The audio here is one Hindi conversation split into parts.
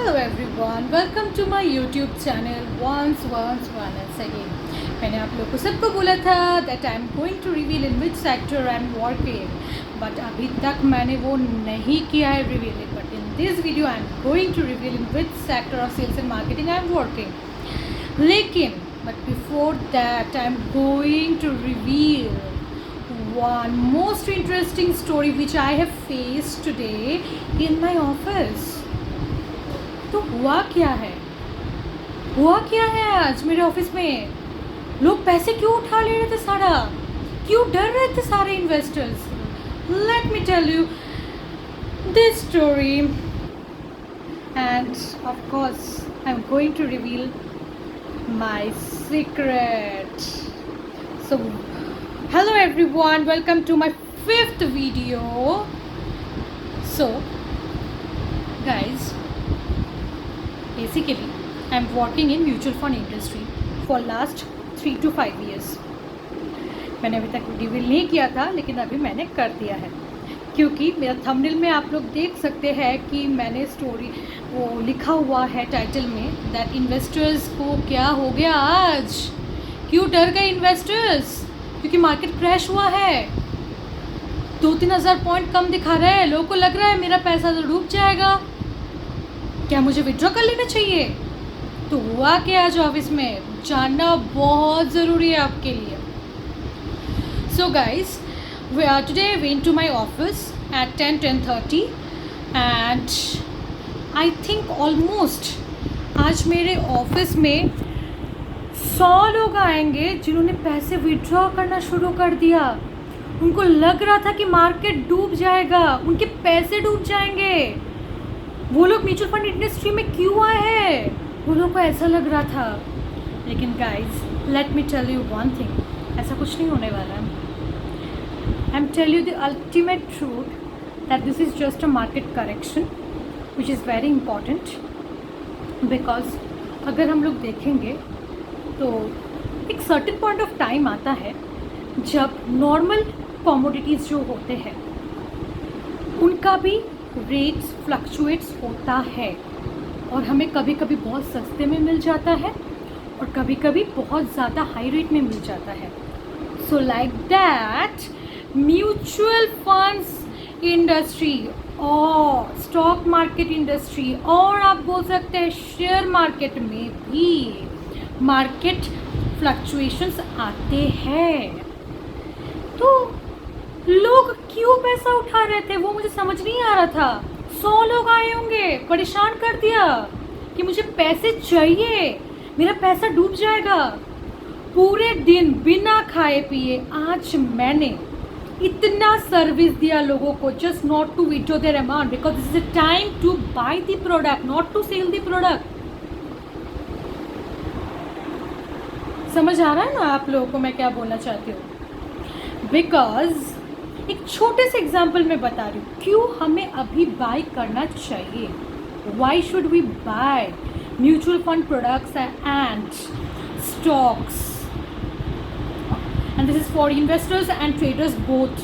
Hello everyone, welcome to my YouTube channel once again. मैंने आप लोग को सबको बोला था that I'm going to reveal in which sector I'm working, but अभी तक मैंने वो नहीं किया है reveal. But in this video I'm going to reveal in which sector of sales and marketing I'm working. लेकिन but before that I'm going to reveal one most interesting story which I have faced today in my office. तो हुआ क्या है आज मेरे ऑफिस में? लोग पैसे क्यों उठा ले रहे थे सारा? क्यों डर रहे थे सारे investors? Let me tell you this story and of course I am going to reveal my secret. So hello everyone, welcome to my 5th video. So guys, basically I'm working in mutual fund industry for last 3 to 5 years. मैंने अभी तक रिवील नहीं किया था लेकिन अभी मैंने कर दिया है क्योंकि मेरा थंबनेल में आप लोग देख सकते हैं कि मैंने स्टोरी वो लिखा हुआ है टाइटल में दैट इन्वेस्टर्स को क्या हो गया आज, क्यों डर गए इन्वेस्टर्स? क्योंकि मार्केट क्रैश हुआ है, 2-3 हज़ार पॉइंट कम दिखा रहा है, लोगों को लग रहा है मेरा पैसा तो डूब जाएगा, क्या मुझे विड्रॉ कर लेना चाहिए? तो हुआ क्या आज ऑफिस में, जानना बहुत ज़रूरी है आपके लिए. So guys, today I went to my office at 10:30 and I think almost आज मेरे ऑफिस में 100 लोग आएंगे जिन्होंने पैसे विड्रॉ करना शुरू कर दिया. उनको लग रहा था कि मार्केट डूब जाएगा, उनके पैसे डूब जाएंगे. वो लोग म्यूचुअल फंड इंडस्ट्री में क्यों आए हैं? वो लोग को ऐसा लग रहा था. लेकिन guys let me tell you one thing, ऐसा कुछ नहीं होने वाला. I am tell you the ultimate truth that this is just a market correction which is very important. Because अगर हम लोग देखेंगे तो एक सर्टेन पॉइंट ऑफ टाइम आता है जब नॉर्मल कमोडिटीज़ जो होते हैं उनका भी रेट्स फ्लक्चुएट्स होता है और हमें कभी कभी बहुत सस्ते में मिल जाता है और कभी कभी बहुत ज़्यादा हाई रेट में मिल जाता है. So like that mutual funds industry और स्टॉक मार्केट इंडस्ट्री और आप बोल सकते हैं शेयर मार्केट में भी मार्केट फ्लक्चुएशंस आते हैं. तो लोग क्यों पैसा उठा रहे थे वो मुझे समझ नहीं आ रहा था. 100 लोग आए होंगे, परेशान कर दिया कि मुझे पैसे चाहिए, मेरा पैसा डूब जाएगा. पूरे दिन बिना खाए पिए आज मैंने इतना सर्विस दिया लोगों को just not to withdraw their amount because this is a time to buy the product, not to sell the product. समझ आ रहा है ना आप लोगों को मैं क्या बोलना चाहती हूँ? बिकॉज एक छोटे से एग्जाम्पल मैं बता रही हूँ क्यों हमें अभी बाय करना चाहिए. Why should we buy mutual fund products and stocks. And this is for investors and traders both.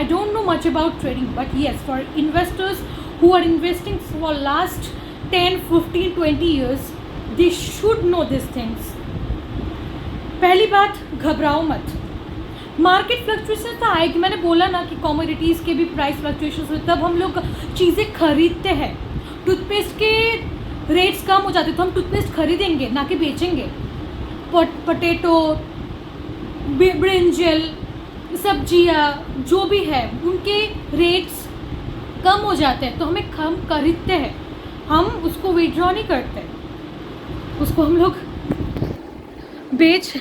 I don't know much about trading, but yes, for investors who are investing for last 10, 15, 20 years, they should know these things. पहली बात, घबराओ मत. मार्केट फ्लक्चुएशन तो आएगी. मैंने बोला ना कि कमोडिटीज़ के भी प्राइस फ्लक्चुएशन हुए तब हम लोग चीज़ें खरीदते हैं. टूथपेस्ट के रेट्स कम हो जाते तो हम टूथपेस्ट खरीदेंगे ना कि बेचेंगे. पोटैटो, ब्रिंजल, सब्जियाँ जो भी है उनके रेट्स कम हो जाते हैं तो हमें कम खरीदते हैं, हम उसको विड्रॉ नहीं करते. उसको हम लोग बेच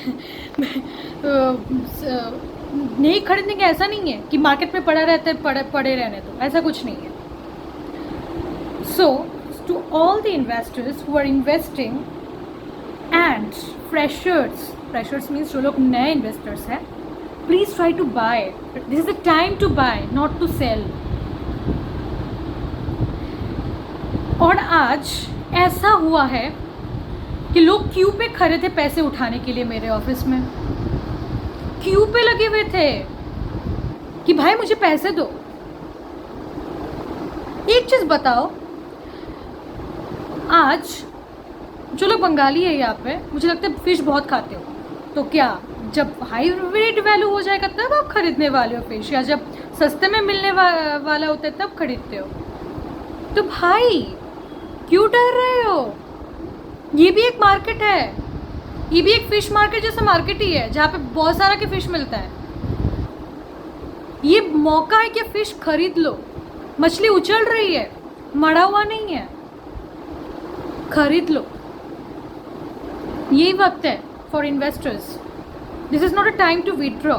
नहीं खरीदेंगे. ऐसा नहीं है कि मार्केट में पड़ा रहता है पड़े रहने दो, ऐसा कुछ नहीं है. So to all the investors who are investing and freshers means जो लोग नए इन्वेस्टर्स हैं, please try to buy. This is the time to buy, not to sell. और आज ऐसा हुआ है कि लोग क्यू पे खड़े थे पैसे उठाने के लिए. मेरे ऑफिस में क्यू पे लगे हुए थे कि भाई मुझे पैसे दो. एक चीज़ बताओ, आज जो लोग बंगाली है यहाँ पे, मुझे लगता है फिश बहुत खाते हो, तो क्या जब हाई रेट वैल्यू हो जाएगा तब आप खरीदने वाले हो फिश, या जब सस्ते में मिलने वाला होता है तब खरीदते हो? तो भाई क्यों डर रहे हो? ये भी एक मार्केट है, ये भी एक फिश मार्केट जैसा मार्केट ही है जहाँ पे बहुत सारा के फिश मिलता है। ये मौका है कि फिश खरीद लो। मछली उछल रही है, मरा हुआ नहीं है, खरीद लो। यही वक्त है for investors. This is not a time to withdraw.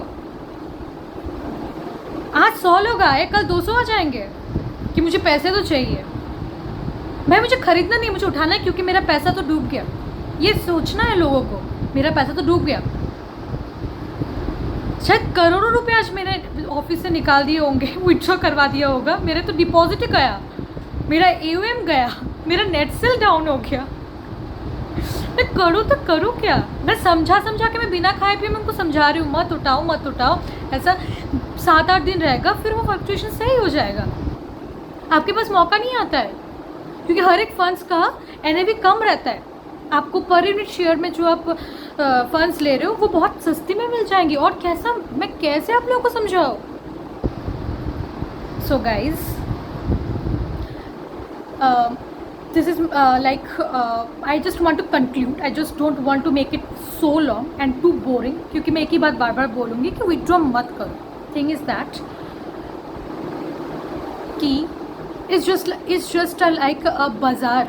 आज 100 लोग आए, कल 200 आ जाएंगे कि मुझे पैसे तो चाहिए। भाई मुझे खरीदना नहीं, मुझे उठाना है, क्योंकि मेरा पैसा तो डूब गया। ये सोचना है लोगों को, मेरा पैसा तो डूब गया। शायद करोड़ों रुपए आज मेरे ऑफिस से निकाल दिए होंगे, विथड्रॉ करवा दिया होगा। मेरे तो डिपॉजिट गया, मेरा AUM गया, मेरा नेट सेल डाउन हो गया। मैं करूँ तो करूँ क्या? मैं समझा के मैं बिना खाए पिए मैं उनको समझा रही हूँ मत उठाओ मत उठाओ। ऐसा 7-8 दिन रहेगा, फिर वो फ्लक्चुएशन सही हो जाएगा। आपके पास मौका नहीं आता है, क्योंकि हर एक फंड्स का NAV कम रहता है। आपको पर यूनिट शेयर में जो आप फंड्स ले रहे हो वो बहुत सस्ती में मिल जाएंगी। और मैं कैसे आप लोगों को समझाऊँ? So guys, this is I just want to conclude. I just don't want to make it so long and too boring, क्योंकि मैं एक ही बात बार बार बोलूँगी कि विथड्रॉ मत करो। थिंग इज़ दैट कि it's just like a bazaar.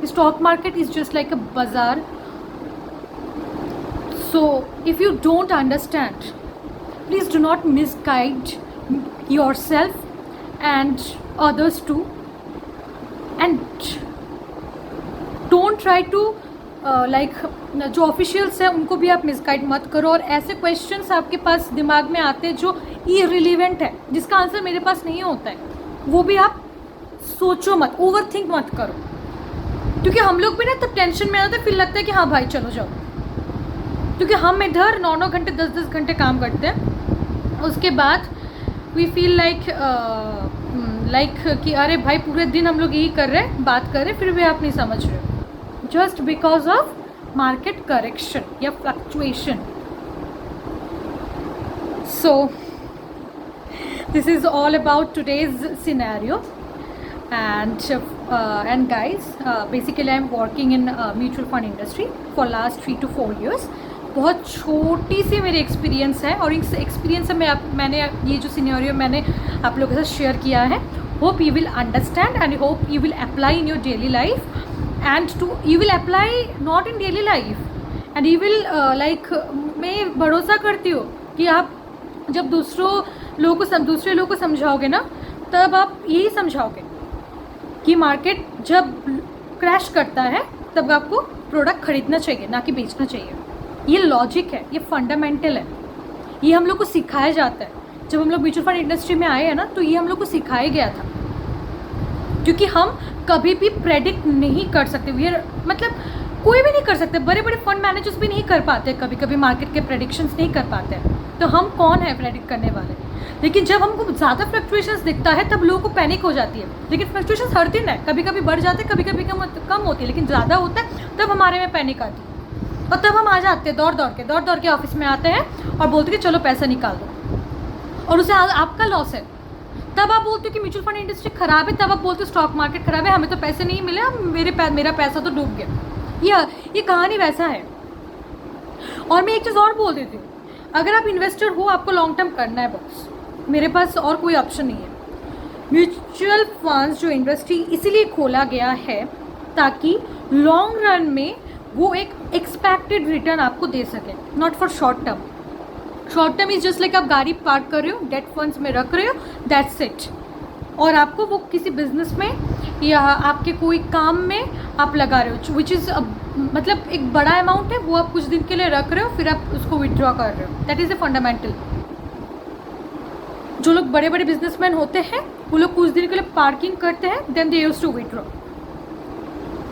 Stock market is just like a bazaar. So if you don't understand, please do not misguide yourself and others too, and don't try to जो ऑफिशियल्स हैं उनको भी आप मिसगाइड मत करो। और ऐसे क्वेश्चंस आपके पास दिमाग में आते हैं जो इररिलेवेंट है, जिसका आंसर मेरे पास नहीं होता है, वो भी आप सोचो मत, ओवर थिंक मत करो। क्योंकि हम लोग भी ना तब टेंशन में आते हैं, फिर लगता है कि हाँ भाई चलो जाओ। क्योंकि हम इधर 9-9 घंटे 10-10 घंटे काम करते हैं, उसके बाद वी फील लाइक कि अरे भाई पूरे दिन हम लोग यही कर रहे हैं, बात कर रहे हैं, फिर भी आप नहीं समझ रहे हो। Just because of market correction या fluctuation. So this is all about today's scenario. And guys, basically I am working in mutual fund industry for last 3 to 4 years. बहुत छोटी सी मेरी एक्सपीरियंस है, और इस एक्सपीरियंस से मैंने ये जो सिनेरियो मैंने आप लोगों के साथ शेयर किया है, hope you will understand and hope you will apply in your daily life, and you will apply not in daily life, and you will मैं भरोसा करती हूँ कि आप जब दूसरे लोगों को समझाओगे ना, तब आप यही समझाओगे कि मार्केट जब क्रैश करता है तब आपको प्रोडक्ट खरीदना चाहिए, ना कि बेचना चाहिए। ये लॉजिक है, ये फंडामेंटल है, ये हम लोग को सिखाया जाता है। जब हम लोग म्यूचुअल फंड इंडस्ट्री में आए हैं ना, तो ये हम लोग को सिखाया गया था, क्योंकि हम कभी भी प्रेडिक्ट नहीं कर सकते। मतलब कोई भी नहीं कर सकते, बड़े बड़े फंड मैनेजर्स भी नहीं कर पाते, कभी कभी मार्केट के प्रेडिक्शंस नहीं कर पाते हैं, तो हम कौन है प्रेडिक्ट करने वाले। लेकिन जब हमको ज़्यादा फ्लक्चुएशंस दिखता है तब लोगों को पैनिक हो जाती है। लेकिन फ्लक्चुएशंस हर दिन है, कभी कभी बढ़ जाते हैं, कभी कभी कम होती है, लेकिन ज़्यादा होता है तब हमारे में पैनिक आती है, और तब हम आ जाते हैं दौड़ के ऑफिस में आते हैं और बोलते हैं कि चलो पैसा निकाल दो, और उसे आपका लॉस है। तब आप बोलते हो कि म्यूचुअल फंड इंडस्ट्री खराब है, तब आप बोलते हो स्टॉक मार्केट खराब है, हमें तो पैसे नहीं मिले, मेरा पैसा तो डूब गया। ये कहानी वैसा है। और मैं एक चीज़ और बोल देती हूँ, अगर आप इन्वेस्टर हो, आपको लॉन्ग टर्म करना है बॉस, मेरे पास और कोई ऑप्शन नहीं है। म्यूचुअल फंड्स जो इंडस्ट्री इसीलिए खोला गया है ताकि लॉन्ग रन में वो एक एक्सपेक्टेड रिटर्न आपको दे सके, not for short term. Short term is just like आप गाड़ी पार्क कर रहे हो, डेट फंड्स में रख रहे हो, दैट्स इट। और आपको वो किसी बिजनेस में या आपके कोई काम में आप लगा रहे हो, विच इज़ मतलब एक बड़ा अमाउंट है, वो आप कुछ दिन के लिए रख रहे हो, फिर आप उसको विड्रॉ कर रहे हो। That is a fundamental. जो लोग बड़े बड़े बिजनेसमैन होते हैं वो लोग कुछ दिन के लिए पार्किंग करते हैं, then they used to withdraw.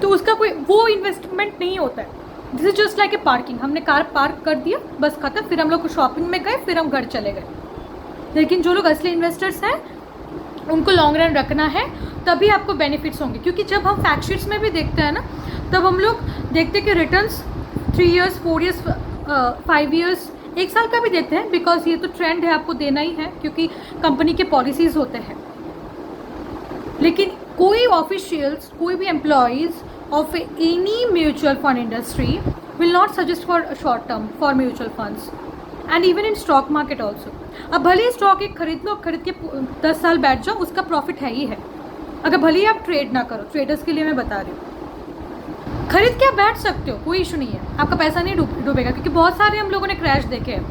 तो उसका कोई वो इन्वेस्टमेंट नहीं होता है। This is just like a parking. हमने कार पार्क कर दिया, बस खत्म, फिर हम लोग शॉपिंग में गए, फिर हम घर चले गए। लेकिन जो लोग असली इन्वेस्टर्स हैं उनको लॉन्ग रन रखना है, तभी आपको बेनिफिट्स होंगे। क्योंकि जब हम फैक्ट शीट्स में भी देखते हैं ना, तब हम लोग देखते हैं कि रिटर्न्स 3 ईयर्स 4 ईयर्स 5 ईयर्स 1 साल का भी देते हैं, बिकॉज ये तो ट्रेंड है, आपको देना ही है क्योंकि कंपनी के पॉलिसीज़ होते हैं। लेकिन कोई ऑफिशियल्स, कोई भी employees of any mutual fund industry will not suggest for short term for mutual funds and even in stock market also. अब भले ही स्टॉक एक खरीद लो, खरीद के 10 साल बैठ जाओ, उसका प्रॉफिट है ही है। अगर भले ही आप ट्रेड ना करो, ट्रेडर्स के लिए मैं बता रही हूँ, खरीद के आप बैठ सकते हो, कोई इशू नहीं है, आपका पैसा नहीं डूबेगा। क्योंकि बहुत सारे हम लोगों ने क्रैश देखे हैं,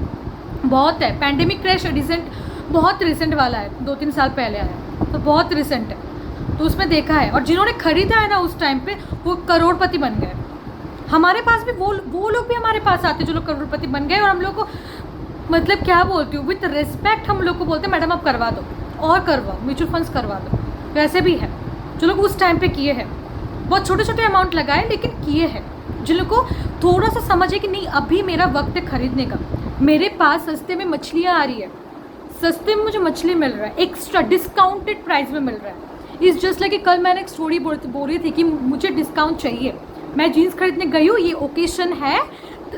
बहुत है। पैंडेमिक क्रैश रिसेंट, बहुत रिसेंट वाला है, 2-3 साल पहले आया, तो बहुत रिसेंट है, तो उसमें देखा है। और जिन्होंने खरीदा है ना उस टाइम पे, वो करोड़पति बन गए। हमारे पास भी वो लोग भी हमारे पास आते जो लोग करोड़पति बन गए, और हम लोग को मतलब क्या बोलती हूँ, विथ रिस्पेक्ट हम लोग को बोलते हैं मैडम आप करवा दो, और करवाओ, म्यूचुअल फंड्स करवा दो। वैसे भी है जो लोग उस टाइम पे किए हैं, बहुत छोटे छोटे अमाउंट लगाए लेकिन किए हैं। जिन लोग को थोड़ा सा समझ है कि नहीं अभी मेरा वक्त है खरीदने का, मेरे पास सस्ते में मछलियाँ आ रही है, सस्ते में मुझे मछली मिल रहा है, एक्स्ट्रा डिस्काउंटेड प्राइस में मिल रहा है। इस जस्ट लाइक कि कल मैंने एक स्टोरी बोल रही थी कि मुझे डिस्काउंट चाहिए, मैं जीन्स खरीदने गई हूँ, ये ओकेशन है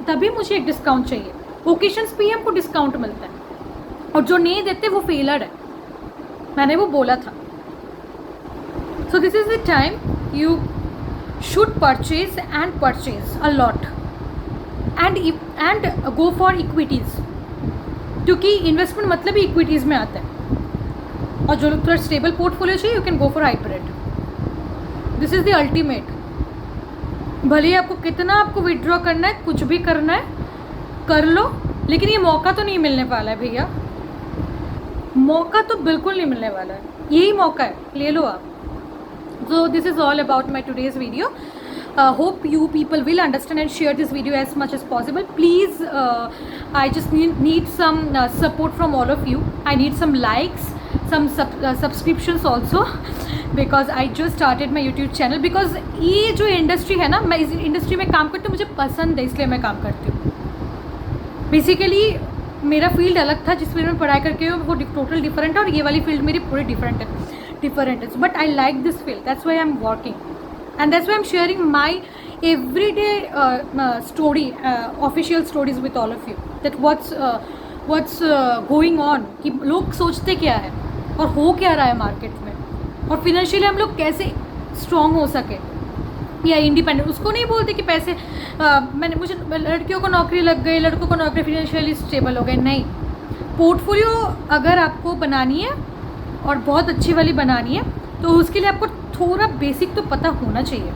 तभी मुझे एक डिस्काउंट चाहिए। ओकेशंस पे ही हमको डिस्काउंट मिलता है, और जो नहीं देते वो फेलर है, मैंने वो बोला था। सो this is the time you should purchase and purchase a lot and go for equities, क्योंकि इन्वेस्टमेंट मतलब ही इक्विटीज़ में आता है। और जो लोग थोड़ा स्टेबल पोर्टफोलियो चाहिए, you can go for hybrid. This is the ultimate. भले ही आपको कितना आपको विड्रॉ करना है, कुछ भी करना है कर लो, लेकिन ये मौका तो नहीं मिलने वाला है भैया, मौका तो बिल्कुल नहीं मिलने वाला है, यही मौका है, ले लो आप। So this is all about my today's video. Hope you people will understand and share this video as much as possible. Please, I just need some support from all of you. I need some likes, some subscriptions also, because I just started my YouTube channel. Because ये जो इंडस्ट्री है ना, मैं इस इंडस्ट्री में काम करती हूँ, मुझे पसंद है, इसलिए मैं काम करती हूँ। बेसिकली मेरा फील्ड अलग था, जिस फील्ड में पढ़ाई करके वो टोटल डिफरेंट है, और ये वाली फील्ड मेरी पूरी डिफरेंट है। But I like this field, that's why I'm working, and that's why I'm sharing my everyday story, official stories with all of you, that what's going on, कि लोग सोचते क्या है और हो क्या रहा है मार्केट में, और फिनेंशियली हम लोग कैसे स्ट्रॉन्ग हो सके या इंडिपेंडेंट। उसको नहीं बोलते कि पैसे मुझे लड़कियों को नौकरी लग गई, लड़कों को नौकरी, फिनेंशियली स्टेबल हो गए, नहीं। पोर्टफोलियो अगर आपको बनानी है और बहुत अच्छी वाली बनानी है, तो उसके लिए आपको थोड़ा बेसिक तो पता होना चाहिए,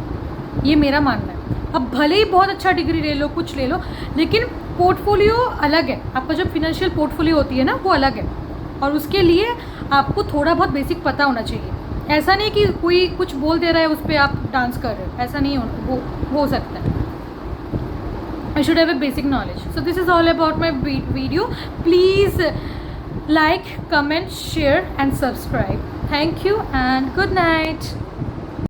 ये मेरा मानना है। अब भले ही बहुत अच्छा डिग्री ले लो, कुछ ले लो, लेकिन पोर्टफोलियो अलग है। आपका जो फिनेंशियल पोर्टफोलियो होती है ना, वो अलग है, और उसके लिए आपको थोड़ा बहुत बेसिक पता होना चाहिए। ऐसा नहीं कि कोई कुछ बोल दे रहा है उस पर आप डांस कर रहे हो, ऐसा नहीं हो सकता है। I should have a basic knowledge. So this is all about my video. Please like, comment, share and subscribe. Thank you and good night.